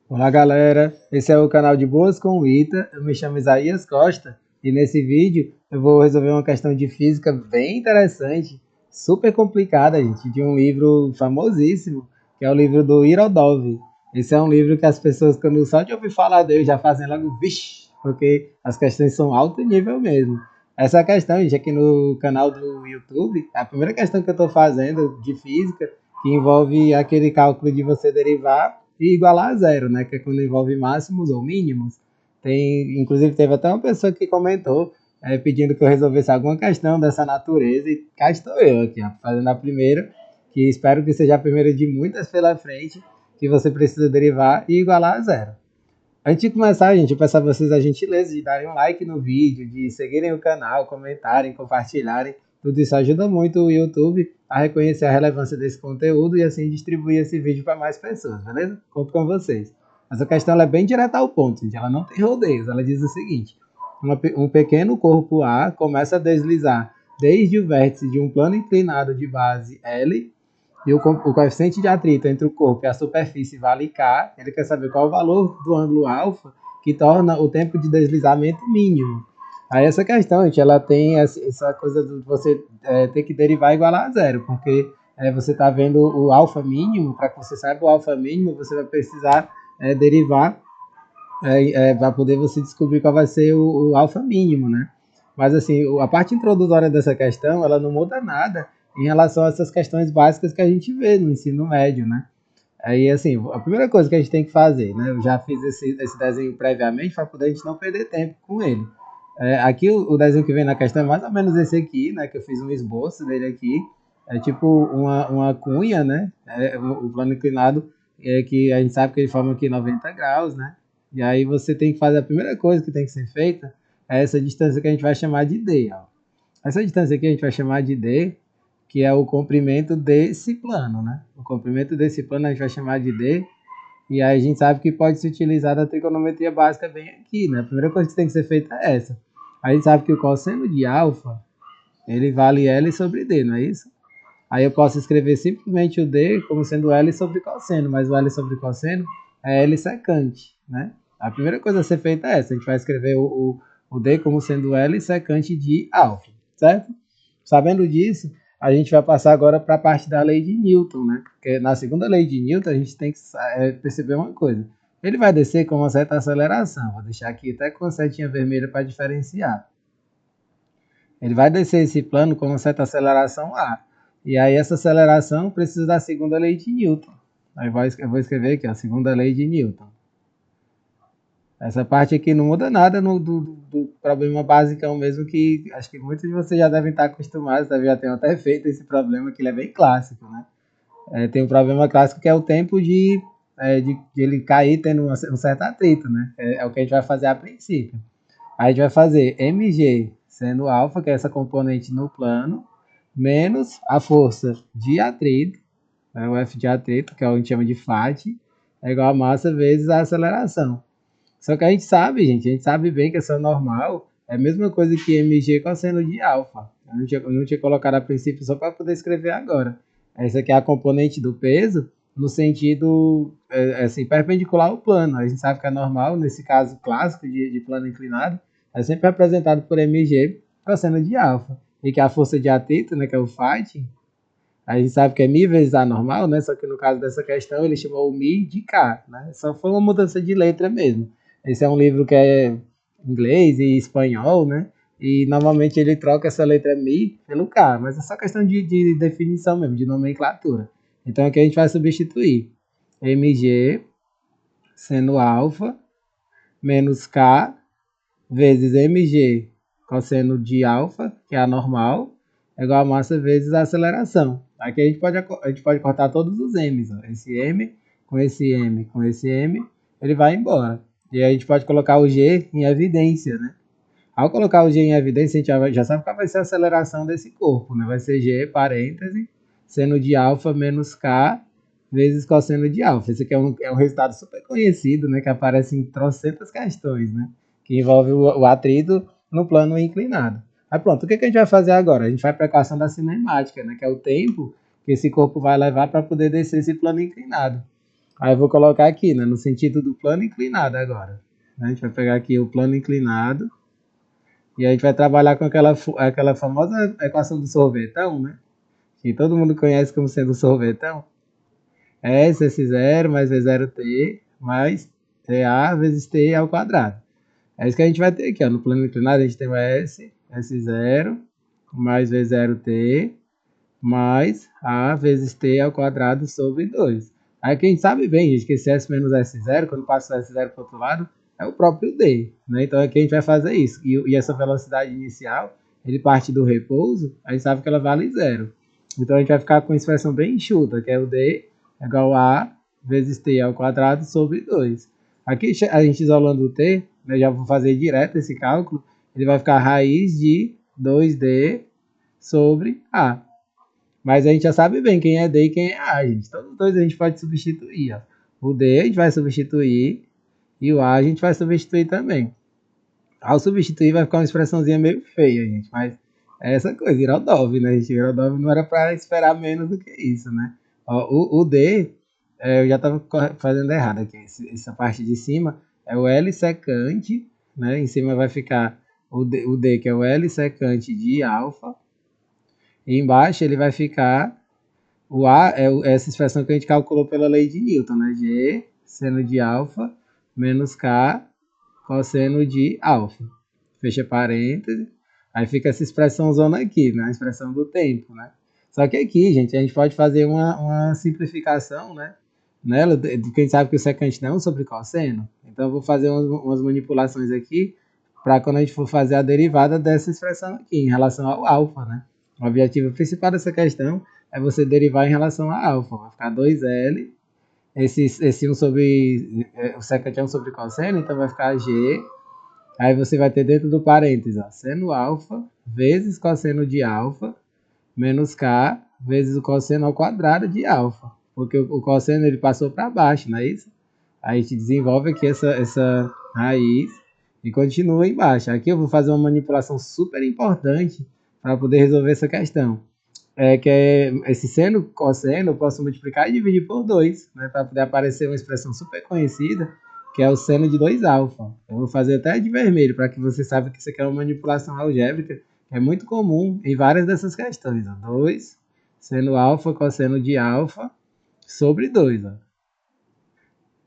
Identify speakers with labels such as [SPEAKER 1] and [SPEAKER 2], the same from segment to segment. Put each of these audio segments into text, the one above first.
[SPEAKER 1] Olá galera, esse é o canal de Boas com o Ita, eu me chamo Isaías Costa e nesse vídeo eu vou resolver uma questão de física bem interessante, super complicada gente, de um livro famosíssimo, que é o livro do Irodov. Esse é um livro que as pessoas quando só de ouvir falar dele já fazem logo vixe, porque as questões são alto nível mesmo. Essa questão, gente, aqui no canal do YouTube, é a primeira questão que eu estou fazendo de física, que envolve aquele cálculo de você derivar e igualar a zero, né? Que é quando envolve máximos ou mínimos. Inclusive, teve até uma pessoa que comentou pedindo que eu resolvesse alguma questão dessa natureza, e cá estou eu aqui, ó, fazendo a primeira, que espero que seja a primeira de muitas pela frente, que você precisa derivar e igualar a zero. Antes de começar, gente, eu peço a vocês a gentileza de darem um like no vídeo, de seguirem o canal, comentarem, compartilharem. Tudo isso ajuda muito o YouTube a reconhecer a relevância desse conteúdo e assim distribuir esse vídeo para mais pessoas, beleza? Conto com vocês. Essa questão ela é bem direta ao ponto, gente. Ela não tem rodeios. Ela diz o seguinte: um pequeno corpo A começa a deslizar desde o vértice de um plano inclinado de base L e o coeficiente de atrito entre o corpo e a superfície vale K. Ele quer saber qual é o valor do ângulo alfa que torna o tempo de deslizamento mínimo. Aí essa questão, gente, ela tem essa coisa de você ter que derivar igual a zero, porque você está vendo o alfa mínimo. Para que você saiba o alfa mínimo, você vai precisar derivar para poder você descobrir qual vai ser o alfa mínimo, né? Mas assim, a parte introdutória dessa questão, ela não muda nada em relação a essas questões básicas que a gente vê no ensino médio, né? Aí, assim, a primeira coisa que a gente tem que fazer, né? Eu já fiz esse desenho previamente para poder a gente não perder tempo com ele. Aqui, o desenho que vem na questão é mais ou menos esse aqui, né? Que eu fiz um esboço dele aqui. É tipo uma cunha, né? O plano inclinado, que a gente sabe que ele forma aqui 90 graus, né? E aí você tem que fazer a primeira coisa que tem que ser feita, é essa distância que a gente vai chamar de D, ó. Essa distância aqui a gente vai chamar de D, que é o comprimento desse plano, né? O comprimento desse plano a gente vai chamar de D, e aí a gente sabe que pode se utilizar da trigonometria básica bem aqui, né? A primeira coisa que tem que ser feita é essa. A gente sabe que o cosseno de alfa, ele vale L sobre D, não é isso? Aí eu posso escrever simplesmente o D como sendo L sobre cosseno, mas o L sobre cosseno é L secante, né? A primeira coisa a ser feita é essa, a gente vai escrever o D como sendo L secante de alfa, certo? Sabendo disso, a gente vai passar agora para a parte da lei de Newton, né? Porque na segunda lei de Newton a gente tem que perceber uma coisa. Ele vai descer com uma certa aceleração. Vou deixar aqui até com a setinha vermelha para diferenciar. Ele vai descer esse plano com uma certa aceleração A. E aí essa aceleração precisa da segunda lei de Newton. Aí eu vou escrever aqui, a segunda lei de Newton. Essa parte aqui não muda nada do problema basicão mesmo, que acho que muitos de vocês já devem estar acostumados, já ter até feito esse problema, que ele é bem clássico, né? Tem um problema clássico que é o tempo de ele cair tendo um certo atrito, né? É o que a gente vai fazer a princípio. Aí a gente vai fazer mg sendo alfa, que é essa componente no plano, menos a força de atrito, né, o F de atrito, que a gente chama de FAT, é igual a massa vezes a aceleração. Só que a gente sabe, gente, a gente sabe bem que essa normal é a mesma coisa que mg cosseno de alfa. Eu não tinha colocado a princípio só para poder escrever agora. Essa aqui é a componente do peso no sentido assim, perpendicular ao plano. A gente sabe que a normal, nesse caso clássico de plano inclinado, é sempre representado por mg cosseno de alfa. E que a força de atrito, né, que é o Φ, a gente sabe que é mi vezes a normal, né? Só que no caso dessa questão ele chamou o mi de k, né? Só foi uma mudança de letra mesmo. Esse é um livro que é inglês e espanhol, né? E normalmente ele troca essa letra mi pelo k, mas é só questão de definição mesmo, de nomenclatura. Então aqui a gente vai substituir mg sendo alfa menos k vezes mg cosseno de alfa, que é a normal, é igual a massa vezes a aceleração. Aqui a gente pode cortar todos os m's. Ó. Esse m com esse m com esse m, ele vai embora. E aí a gente pode colocar o g em evidência, né? Ao colocar o g em evidência, a gente já sabe qual vai ser a aceleração desse corpo, né? Vai ser g, parêntese, seno de alfa menos k vezes cosseno de alfa. Esse aqui é um resultado super conhecido, né? Que aparece em trocentas questões, né? Que envolve o atrito no plano inclinado. Aí pronto, o que a gente vai fazer agora? A gente vai para a equação da cinemática, né? Que é o tempo que esse corpo vai levar para poder descer esse plano inclinado. Aí eu vou colocar aqui, né, no sentido do plano inclinado agora. A gente vai pegar aqui o plano inclinado e a gente vai trabalhar com aquela famosa equação do sorvetão, né? Que todo mundo conhece como sendo o sorvetão. É S zero mais V0t mais TA vezes t ao quadrado. É isso que a gente vai ter aqui, ó. No plano inclinado a gente tem o S0 mais V0t mais A vezes t ao quadrado sobre 2. Aí quem sabe bem, gente, que esse S menos S0, quando passa o S0 para o outro lado, é o próprio D, né? Então aqui a gente vai fazer isso. E essa velocidade inicial, ele parte do repouso, a gente sabe que ela vale zero. Então a gente vai ficar com uma expressão bem enxuta, que é o D igual a vezes t ao quadrado sobre 2. Aqui a gente isolando o t, né, já vou fazer direto esse cálculo, ele vai ficar raiz de 2D sobre A. Mas a gente já sabe bem quem é D e quem é A, gente. Todos os dois a gente pode substituir. Ó. O D a gente vai substituir e o A a gente vai substituir também. Ao substituir vai ficar uma expressãozinha meio feia, gente. Mas é essa coisa, Irodov, né? Gente? Irodov não era para esperar menos do que isso, né? Ó, o D, eu já estava fazendo errado aqui. Essa parte de cima é o L secante, né? Em cima vai ficar o D que é o L secante de alfa. E embaixo ele vai ficar o A é essa expressão que a gente calculou pela lei de Newton, né? G seno de alfa menos K cosseno de alfa. Fecha parênteses. Aí fica essa expressão zona aqui, né? A expressão do tempo, né? Só que aqui, gente, a gente pode fazer uma simplificação, né? Nela, que a gente sabe que o secante não é um sobre cosseno. Então eu vou fazer umas manipulações aqui para quando a gente for fazer a derivada dessa expressão aqui, em relação ao alfa, né? O objetivo principal dessa questão é você derivar em relação a alfa. Vai ficar 2L, esse 1 sobre, o secante é 1 sobre cosseno, então vai ficar G. Aí você vai ter dentro do parênteses, ó, seno alfa vezes cosseno de alfa menos K vezes o cosseno ao quadrado de alfa. Porque o cosseno ele passou para baixo, não é isso? Aí a gente desenvolve aqui essa raiz e continua embaixo. Aqui eu vou fazer uma manipulação super importante para poder resolver essa questão. Que é esse seno, cosseno, eu posso multiplicar e dividir por 2, né, para poder aparecer uma expressão super conhecida, que é o seno de 2 alfa. Eu vou fazer até de vermelho, para que você saiba que isso aqui é uma manipulação algébrica, que é muito comum em várias dessas questões. 2 seno alfa cosseno de alfa sobre 2.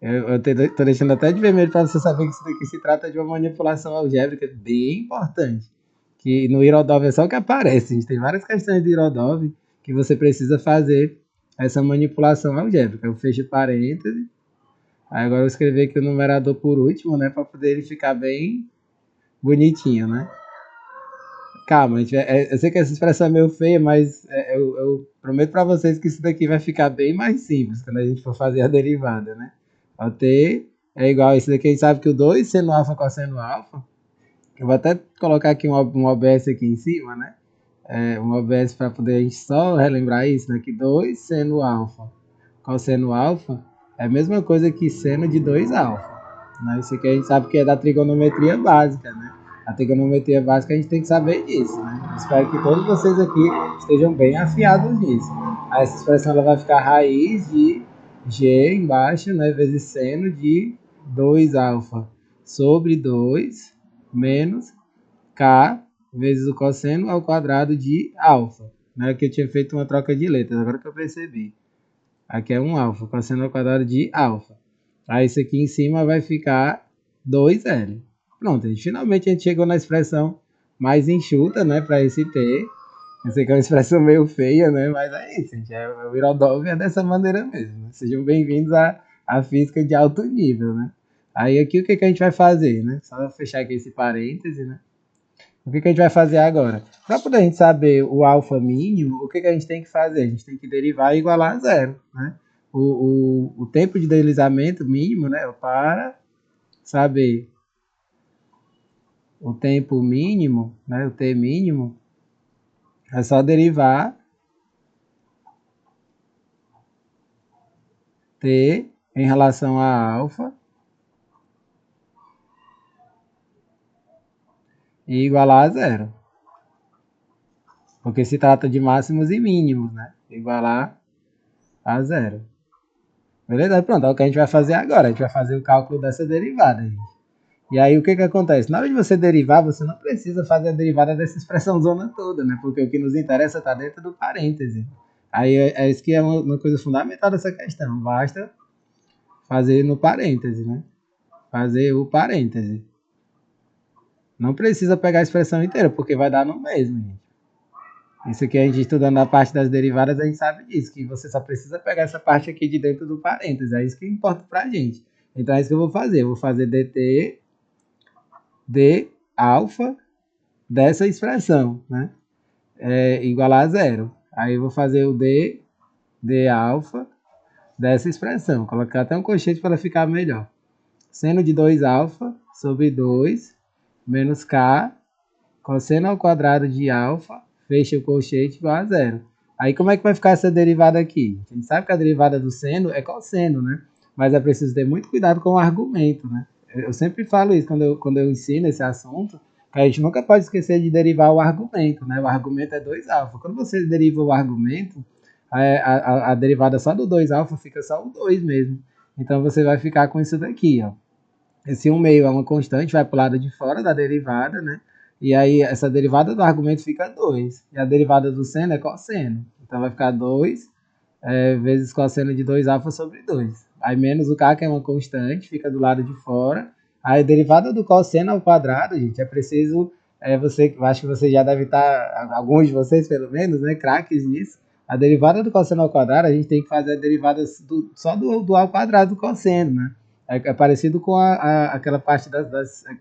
[SPEAKER 1] Eu estou deixando até de vermelho para você saber que isso daqui se trata de uma manipulação algébrica bem importante. Que no Irodov é só o que aparece. A gente tem várias questões de Irodov que você precisa fazer essa manipulação algébrica. Eu fecho parêntese. Aí agora eu vou escrever aqui o numerador por último, né? Para poder ele ficar bem bonitinho, né? Calma, eu sei que essa expressão é meio feia, mas eu prometo para vocês que isso daqui vai ficar bem mais simples quando a gente for fazer a derivada, né? O t é igual a isso daqui, a gente sabe que o 2 seno alfa cosseno alfa, eu vou até colocar aqui um OBS aqui em cima, né? Um OBS para poder a gente só relembrar isso, né? Que 2 seno alfa cosseno alfa é a mesma coisa que seno de 2 alfa. Né? Isso aqui a gente sabe que é da trigonometria básica, né? A trigonometria básica a gente tem que saber disso, né? Espero que todos vocês aqui estejam bem afiados nisso. Aí essa expressão ela vai ficar raiz de G embaixo, né? Vezes seno de 2 alfa sobre 2 menos K vezes o cosseno ao quadrado de alfa. Né? Que eu tinha feito uma troca de letras, agora que eu percebi. Aqui é um alfa, cosseno ao quadrado de alfa. Aí isso aqui em cima vai ficar 2L. Pronto, finalmente a gente chegou na expressão mais enxuta, né, para esse T. Eu sei que é uma expressão meio feia, né, mas é isso, gente. O Irodov é dessa maneira mesmo. Sejam bem-vindos à física de alto nível, né. Aí aqui o que, que a gente vai fazer, né? Só fechar aqui esse parêntese, né. O que, que a gente vai fazer agora? Para poder a gente saber o alfa mínimo, o que, que a gente tem que fazer? A gente tem que derivar e igualar a zero, né? O tempo de deslizamento mínimo, né? Para saber o tempo mínimo, né? O t mínimo, é só derivar t em relação a alfa e igualar a zero. Porque se trata de máximos e mínimos, né? Igualar a zero. Beleza? Aí pronto, é o que a gente vai fazer agora. A gente vai fazer o cálculo dessa derivada, gente. E aí o que que acontece? Na hora de você derivar, você não precisa fazer a derivada dessa expressão zona toda, né? Porque o que nos interessa está dentro do parêntese. Aí é isso que é uma coisa fundamental dessa questão. Basta fazer no parêntese, né? Fazer o parêntese. Não precisa pegar a expressão inteira, porque vai dar no mesmo, gente. Isso aqui a gente estudando a parte das derivadas, a gente sabe disso, que você só precisa pegar essa parte aqui de dentro do parênteses. É isso que importa pra gente. Então é isso que eu vou fazer. Eu vou fazer dt de alfa dessa expressão, né? Igual a zero. Aí eu vou fazer o d de alfa dessa expressão. Vou colocar até um colchete para ficar melhor. Seno de 2 alfa sobre 2 menos k cosseno ao quadrado de alfa, fecha o colchete igual a zero. Aí como é que vai ficar essa derivada aqui? A gente sabe que a derivada do seno é cosseno, né? Mas é preciso ter muito cuidado com o argumento, né? Eu sempre falo isso quando eu ensino esse assunto, que a gente nunca pode esquecer de derivar o argumento, né? O argumento é 2 alfa. Quando você deriva o argumento, a derivada só do 2 alfa fica só o 2 mesmo. Então você vai ficar com isso daqui, ó. Esse 1 meio é uma constante, vai para o lado de fora da derivada, né? E aí essa derivada do argumento fica 2. E a derivada do seno é cosseno. Então vai ficar 2 vezes cosseno de 2 alfa sobre 2. Aí menos o k, que é uma constante, fica do lado de fora. Aí a derivada do cosseno ao quadrado, gente, é preciso... acho que você já deve estar, alguns de vocês pelo menos, né, craques nisso. A derivada do cosseno ao quadrado, a gente tem que fazer a derivada só do ao quadrado do cosseno, né? É parecido com aquela parte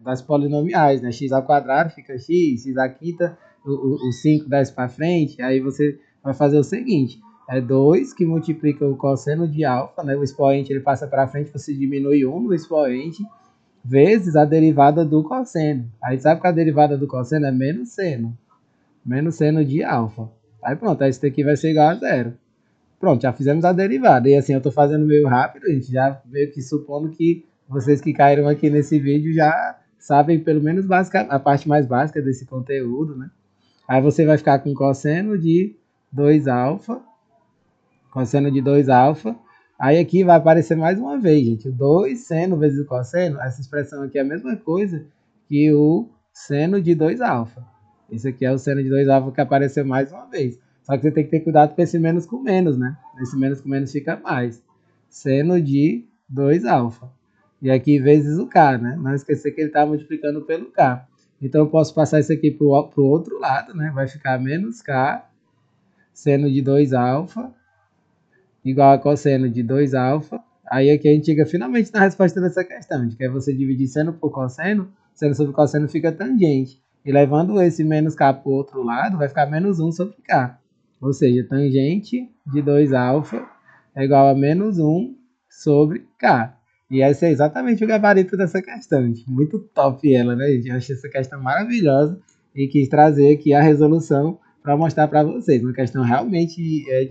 [SPEAKER 1] das polinomiais, né? X ao quadrado fica x, x à quinta, o 5 desce para frente, aí você vai fazer o seguinte, é 2 que multiplica o cosseno de alfa, né? O expoente ele passa para frente, você diminui 1 no expoente, vezes a derivada do cosseno. Aí sabe que a derivada do cosseno é menos seno de alfa. Aí pronto, esse daqui vai ser igual a zero. Pronto, já fizemos a derivada. E assim, eu estou fazendo meio rápido, gente, já meio que supondo que vocês que caíram aqui nesse vídeo já sabem pelo menos a parte mais básica desse conteúdo, né? Aí você vai ficar com cosseno de 2 alfa, cosseno de 2 alfa. Aí aqui vai aparecer mais uma vez, gente, o 2 seno vezes o cosseno, essa expressão aqui é a mesma coisa que o seno de 2 alfa. Esse aqui é o seno de 2 alfa que apareceu mais uma vez. Só que você tem que ter cuidado com esse menos com menos, né? Esse menos com menos fica mais. Seno de 2 alfa. E aqui vezes o k, né? Não esquecer que ele está multiplicando pelo k. Então eu posso passar isso aqui para o outro lado, né? Vai ficar menos k, seno de 2 alfa, igual a cosseno de 2 alfa. Aí aqui a gente chega finalmente na resposta dessa questão. A gente quer você dividir seno por cosseno, seno sobre cosseno fica tangente. E levando esse menos k para o outro lado, vai ficar menos 1 sobre k. Ou seja, tangente de 2 alfa é igual a menos 1 sobre k. E esse é exatamente o gabarito dessa questão, gente. Muito top ela, né, gente? Eu achei essa questão maravilhosa e quis trazer aqui a resolução para mostrar para vocês. Uma questão realmente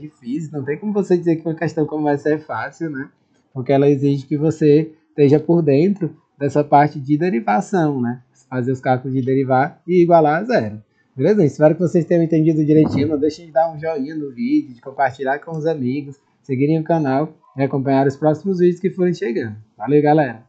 [SPEAKER 1] difícil. Não tem como você dizer que uma questão como essa é fácil, né? Porque ela exige que você esteja por dentro dessa parte de derivação, né? Fazer os cálculos de derivar e igualar a zero. Beleza? Espero que vocês tenham entendido direitinho. Não deixem de dar um joinha no vídeo, de compartilhar com os amigos, seguirem o canal e acompanhar os próximos vídeos que forem chegando. Valeu, galera!